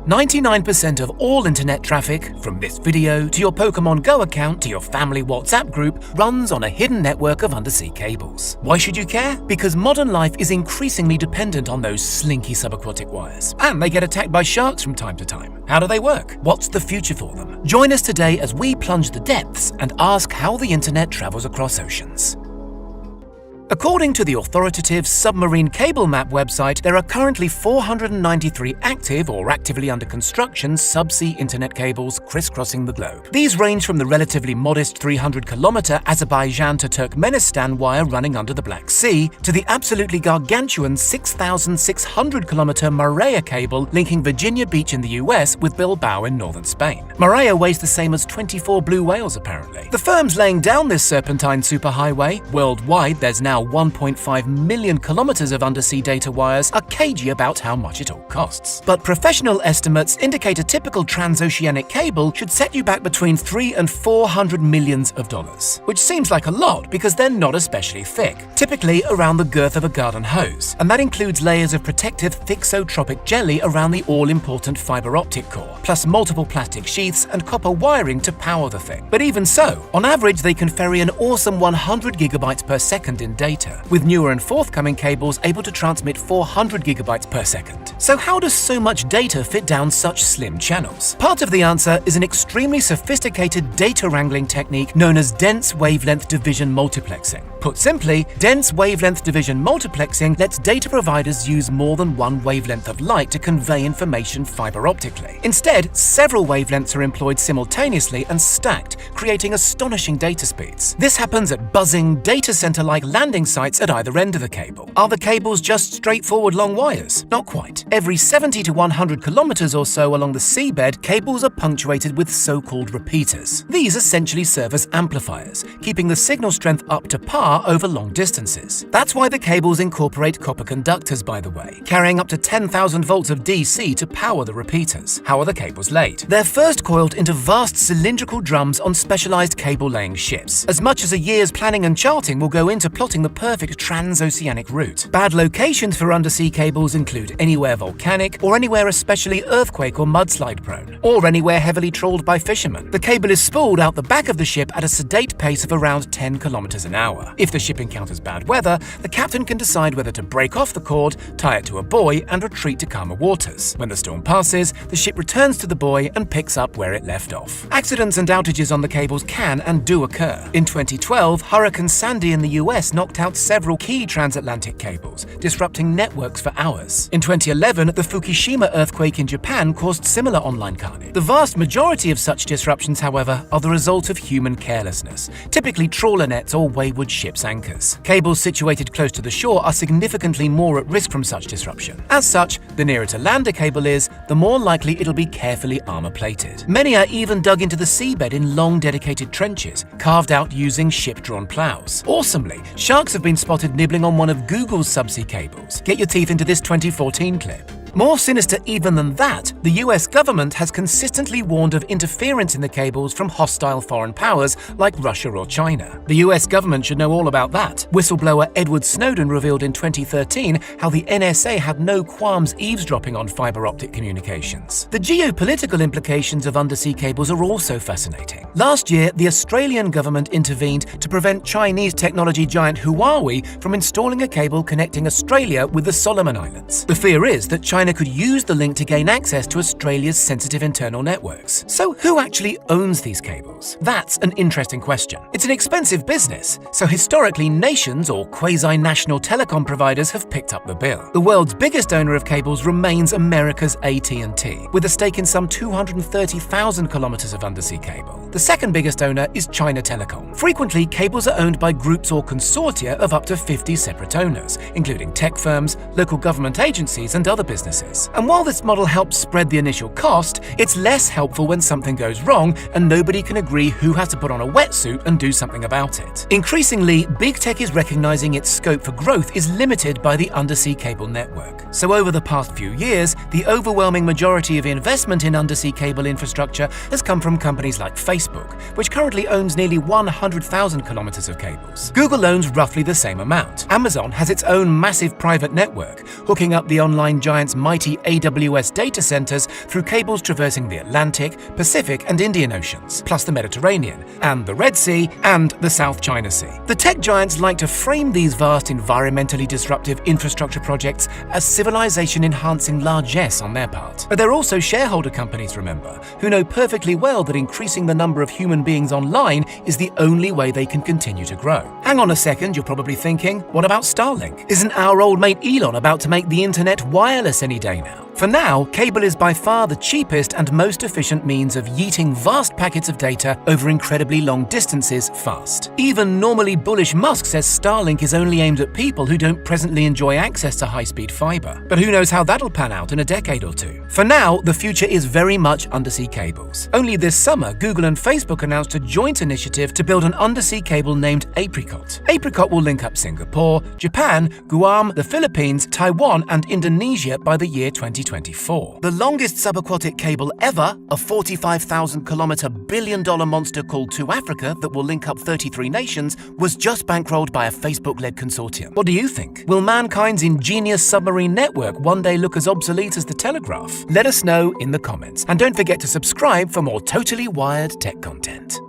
99% of all internet traffic, from this video to your Pokemon Go account to your family WhatsApp group, runs on a hidden network of undersea cables. Why should you care? Because modern life is increasingly dependent on those slinky subaquatic wires. And they get attacked by sharks from time to time. How do they work? What's the future for them? Join us today as we plunge the depths and ask how the internet travels across oceans. According to the authoritative Submarine Cable Map website, there are currently 493 active or actively under construction subsea internet cables crisscrossing the globe. These range from the relatively modest 300-kilometer Azerbaijan to Turkmenistan wire running under the Black Sea, to the absolutely gargantuan 6,600-kilometer Marea cable linking Virginia Beach in the US with Bilbao in northern Spain. Marea weighs the same as 24 blue whales, apparently. The firms laying down this serpentine superhighway, worldwide there's now 1.5 million kilometers of undersea data wires, are cagey about how much it all costs. But professional estimates indicate a typical transoceanic cable should set you back between $300 and $400 million, which seems like a lot because they're not especially thick, typically around the girth of a garden hose, and that includes layers of protective thixotropic jelly around the all-important fiber optic core, plus multiple plastic sheaths and copper wiring to power the thing. But even so, on average they can ferry an awesome 100 gigabytes per second in data, with newer and forthcoming cables able to transmit 400 gigabytes per second. So how does so much data fit down such slim channels? Part of the answer is an extremely sophisticated data wrangling technique known as dense wavelength division multiplexing. Put simply, dense wavelength division multiplexing lets data providers use more than one wavelength of light to convey information fiber optically. Instead, several wavelengths are employed simultaneously and stacked, creating astonishing data speeds. This happens at buzzing, data center-like landing sites at either end of the cable. Are the cables just straightforward long wires? Not quite. Every 70 to 100 kilometers or so along the seabed, cables are punctuated with so-called repeaters. These essentially serve as amplifiers, keeping the signal strength up to par over long distances. That's why the cables incorporate copper conductors, by the way, carrying up to 10,000 volts of DC to power the repeaters. How are the cables laid? They're first coiled into vast cylindrical drums on specialized cable-laying ships. As much as a year's planning and charting will go into plotting the perfect transoceanic route. Bad locations for undersea cables include anywhere volcanic, or anywhere especially earthquake or mudslide prone, or anywhere heavily trawled by fishermen. The cable is spooled out the back of the ship at a sedate pace of around 10 kilometers an hour. If the ship encounters bad weather, the captain can decide whether to break off the cord, tie it to a buoy, and retreat to calmer waters. When the storm passes, the ship returns to the buoy and picks up where it left off. Accidents and outages on the cables can and do occur. In 2012, Hurricane Sandy in the US knocked out several key transatlantic cables, disrupting networks for hours. In 2011, the Fukushima earthquake in Japan caused similar online carnage. The vast majority of such disruptions, however, are the result of human carelessness, typically trawler nets or wayward ship's anchors. Cables situated close to the shore are significantly more at risk from such disruption. As such, the nearer to land a cable is, the more likely it'll be carefully armor-plated. Many are even dug into the seabed in long dedicated trenches, carved out using ship-drawn plows. Awesomely, sharks have been spotted nibbling on one of Google's subsea cables. Get your teeth into this 2014 clip. More sinister even than that, the US government has consistently warned of interference in the cables from hostile foreign powers like Russia or China. The US government should know all about that. Whistleblower Edward Snowden revealed in 2013 how the NSA had no qualms eavesdropping on fiber optic communications. The geopolitical implications of undersea cables are also fascinating. Last year, the Australian government intervened to prevent Chinese technology giant Huawei from installing a cable connecting Australia with the Solomon Islands. The fear is that China could use the link to gain access to Australia's sensitive internal networks. So who actually owns these cables? That's an interesting question. It's an expensive business, so historically nations or quasi-national telecom providers have picked up the bill. The world's biggest owner of cables remains America's AT&T, with a stake in some 230,000 kilometers of undersea cable. The second biggest owner is China Telecom. Frequently, cables are owned by groups or consortia of up to 50 separate owners, including tech firms, local government agencies, and other businesses. And while this model helps spread the initial cost, it's less helpful when something goes wrong and nobody can agree who has to put on a wetsuit and do something about it. Increasingly, big tech is recognizing its scope for growth is limited by the undersea cable network. So over the past few years, the overwhelming majority of investment in undersea cable infrastructure has come from companies like Facebook, which currently owns nearly 100,000 kilometers of cables. Google owns roughly the same amount. Amazon has its own massive private network, hooking up the online giant's its mighty AWS data centers through cables traversing the Atlantic, Pacific, and Indian Oceans, plus the Mediterranean, and the Red Sea, and the South China Sea. The tech giants like to frame these vast environmentally disruptive infrastructure projects as civilization-enhancing largesse on their part. But they're also shareholder companies, remember, who know perfectly well that increasing the number of human beings online is the only way they can continue to grow. Hang on a second, you're probably thinking, what about Starlink? Isn't our old mate Elon about to make the internet wireless any day now? For now, cable is by far the cheapest and most efficient means of yeeting vast packets of data over incredibly long distances fast. Even normally bullish Musk says Starlink is only aimed at people who don't presently enjoy access to high-speed fiber. But who knows how that'll pan out in a decade or two. For now, the future is very much undersea cables. Only this summer, Google and Facebook announced a joint initiative to build an undersea cable named Apricot. Apricot will link up Singapore, Japan, Guam, the Philippines, Taiwan, and Indonesia by the year 2024. The longest subaquatic cable ever, a 45,000-kilometer billion-dollar monster called To Africa that will link up 33 nations, was just bankrolled by a Facebook-led consortium. What do you think? Will mankind's ingenious submarine network one day look as obsolete as the telegraph? Let us know in the comments. And don't forget to subscribe for more totally wired tech content.